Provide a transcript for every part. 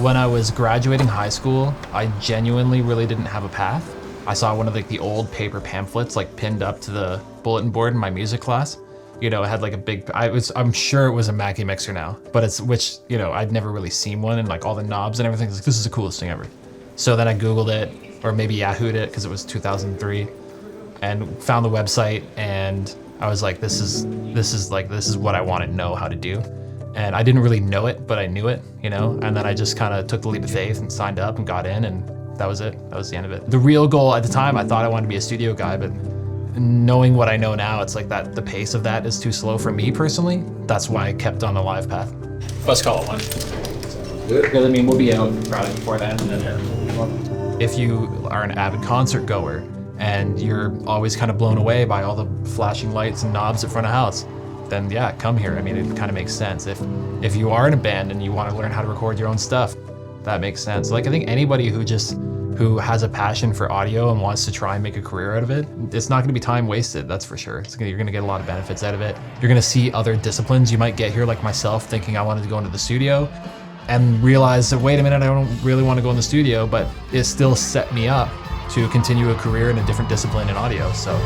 When I was graduating high school, I genuinely really didn't have a path. I saw one of the old paper pamphlets like pinned up to the bulletin board in my music class. You know, it had like a big, I'm sure it was a Mackie mixer now, but I'd never really seen one, and like all the knobs and everything. Like, this is the coolest thing ever. So then I Googled it, or maybe Yahoo'd it, because it was 2003, and found the website, and I was like, this is what I want to know how to do. And I didn't really know it, but I knew it, you know? And then I just kind of took the leap of faith and signed up and got in, and that was it. That was the end of it. The real goal at the time, I thought I wanted to be a studio guy, but knowing what I know now, it's like that the pace of that is too slow for me personally. That's why I kept on the live path. Let's call it one. Because I mean, we'll be out probably before then. And then if you are an avid concert goer and you're always kind of blown away by all the flashing lights and knobs at front of house, then yeah, come here. I mean, it kind of makes sense. If you are in a band and you want to learn how to record your own stuff, that makes sense. Like, I think anybody who has a passion for audio and wants to try and make a career out of it, it's not going to be time wasted, that's for sure. You're going to get a lot of benefits out of it. You're going to see other disciplines. You might get here like myself, thinking I wanted to go into the studio, and realize that, wait a minute, I don't really want to go in the studio, but it still set me up to continue a career in a different discipline in audio. So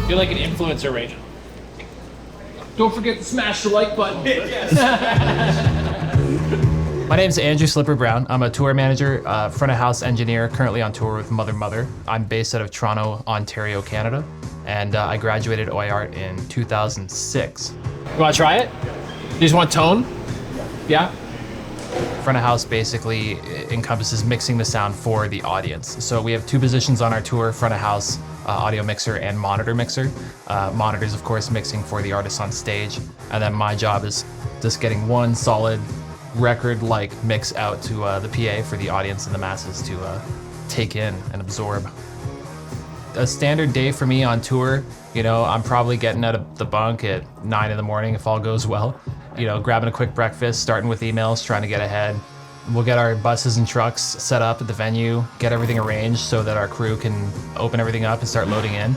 You're like an influencer, Rachel. Don't forget to smash the like button. my name's Andrew Slipper Brown. I'm a tour manager, front of house engineer, currently on tour with Mother. I'm based out of Toronto, Ontario, Canada, and I graduated OIART in 2006. You want to try it? You just want tone? Yeah? Front of house basically encompasses mixing the sound for the audience. So we have two positions on our tour: front of house, audio mixer, and monitor mixer. Monitors, of course, mixing for the artists on stage. And then my job is just getting one solid record-like mix out to the PA for the audience and the masses to take in and absorb. A standard day for me on tour, you know, I'm probably getting out of the bunk at 9 in the morning if all goes well. You know, grabbing a quick breakfast, starting with emails, trying to get ahead. We'll get our buses and trucks set up at the venue, get everything arranged so that our crew can open everything up and start loading in.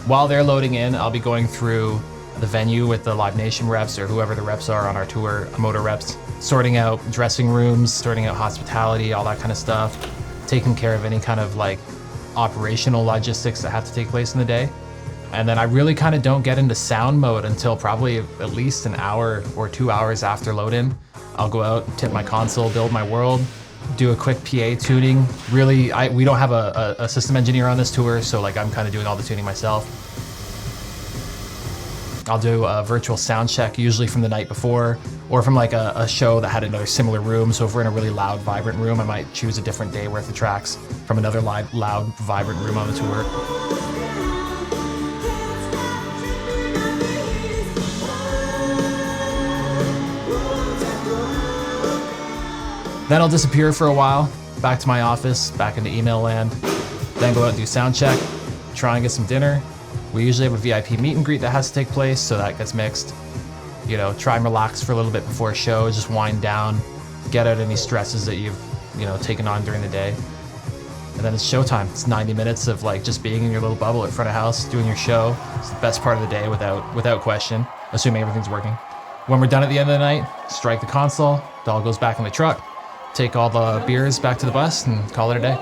While they're loading in, I'll be going through the venue with the Live Nation reps or whoever the reps are on our tour, motor reps, sorting out dressing rooms, sorting out hospitality, all that kind of stuff, taking care of any kind of like operational logistics that have to take place in the day. And then I really kind of don't get into sound mode until probably at least an hour or 2 hours after load-in. I'll go out, tip my console, build my world, do a quick PA tuning. Really, we don't have a system engineer on this tour, so like I'm kind of doing all the tuning myself. I'll do a virtual sound check, usually from the night before, or from like a show that had another similar room. So if we're in a really loud, vibrant room, I might choose a different day worth of tracks from another loud, vibrant room on the tour. Then I'll disappear for a while, back to my office, back into email land, then go out and do sound check, try and get some dinner. We usually have a VIP meet and greet that has to take place, so that gets mixed. You know, try and relax for a little bit before a show, just wind down, get out any stresses that you've, taken on during the day. And then it's showtime. It's 90 minutes of like just being in your little bubble at front of house, doing your show. It's the best part of the day without question, assuming everything's working. When we're done at the end of the night, strike the console, it all goes back in the truck. Take all the beers back to the bus and call it a day.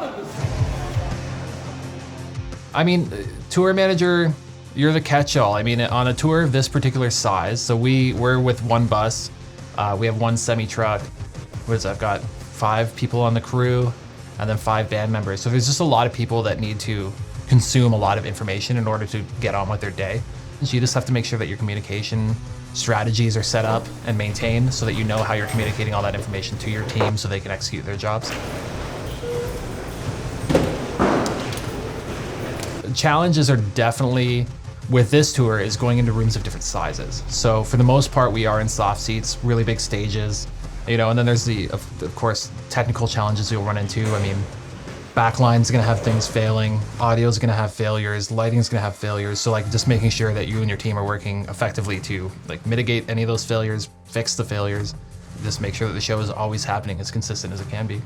I mean, tour manager, you're the catch-all. I mean, on a tour of this particular size, so we're with one bus, we have one semi-truck. I've got 5 people on the crew and then 5 band members. So there's just a lot of people that need to consume a lot of information in order to get on with their day. So you just have to make sure that your communication strategies are set up and maintained so that you know how you're communicating all that information to your team so they can execute their jobs. Challenges are definitely, with this tour, is going into rooms of different sizes. So for the most part, we are in soft seats, really big stages, and then there's of course, technical challenges you'll run into. I mean, backline's gonna have things failing, audio's gonna have failures, lighting's gonna have failures. So like just making sure that you and your team are working effectively to like mitigate any of those failures, fix the failures, just make sure that the show is always happening as consistent as it can be.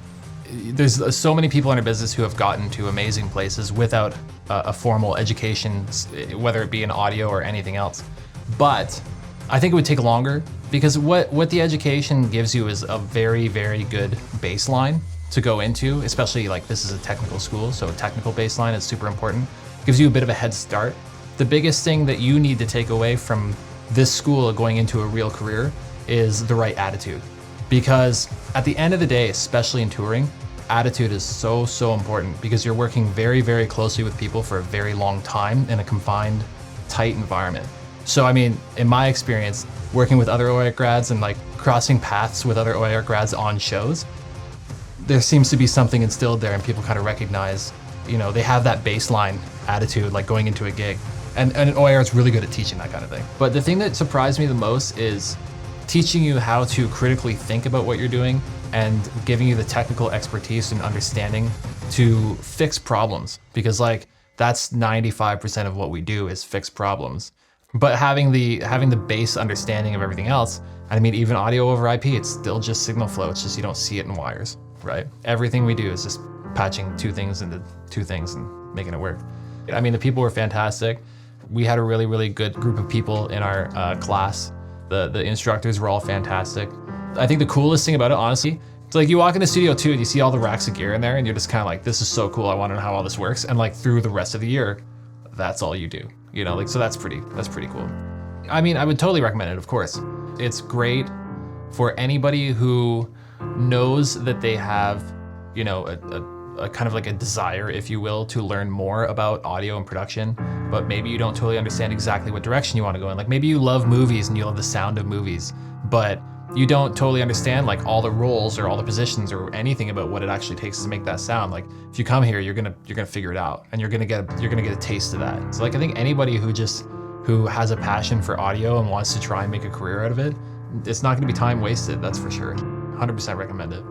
There's so many people in our business who have gotten to amazing places without a formal education, whether it be in audio or anything else. But I think it would take longer Because what the education gives you is a very, very good baseline to go into, especially like this is a technical school, so a technical baseline is super important. Gives you a bit of a head start. The biggest thing that you need to take away from this school going into a real career is the right attitude. Because at the end of the day, especially in touring, attitude is so, so important because you're working very, very closely with people for a very long time in a confined, tight environment. So, I mean, in my experience, working with other OIART grads and like crossing paths with other OIART grads on shows, there seems to be something instilled there and people kind of recognize, you know, they have that baseline attitude like going into a gig. And OIART's really good at teaching that kind of thing. But the thing that surprised me the most is teaching you how to critically think about what you're doing and giving you the technical expertise and understanding to fix problems. Because like that's 95% of what we do is fix problems. But having the base understanding of everything else, and I mean even audio over IP, it's still just signal flow. It's just you don't see it in wires, right? Everything we do is just patching two things into two things and making it work. I mean, the people were fantastic. We had a really, really good group of people in our class. The instructors were all fantastic. I think the coolest thing about it, honestly, it's like you walk in the studio too and you see all the racks of gear in there and you're just kind of like, this is so cool. I want to know how all this works. And like through the rest of the year, that's all you do, you know, like, so that's pretty cool. I mean, I would totally recommend it, of course. It's great for anybody who knows that they have, you know, a kind of like a desire, if you will, to learn more about audio and production, but maybe you don't totally understand exactly what direction you want to go in. Like maybe you love movies and you love the sound of movies, but you don't totally understand like all the roles or all the positions or anything about what it actually takes to make that sound. Like if you come here, you're gonna figure it out and you're gonna get a taste of that. So like I think anybody who has a passion for audio and wants to try and make a career out of it, it's not gonna be time wasted, that's for sure. 100% recommend it.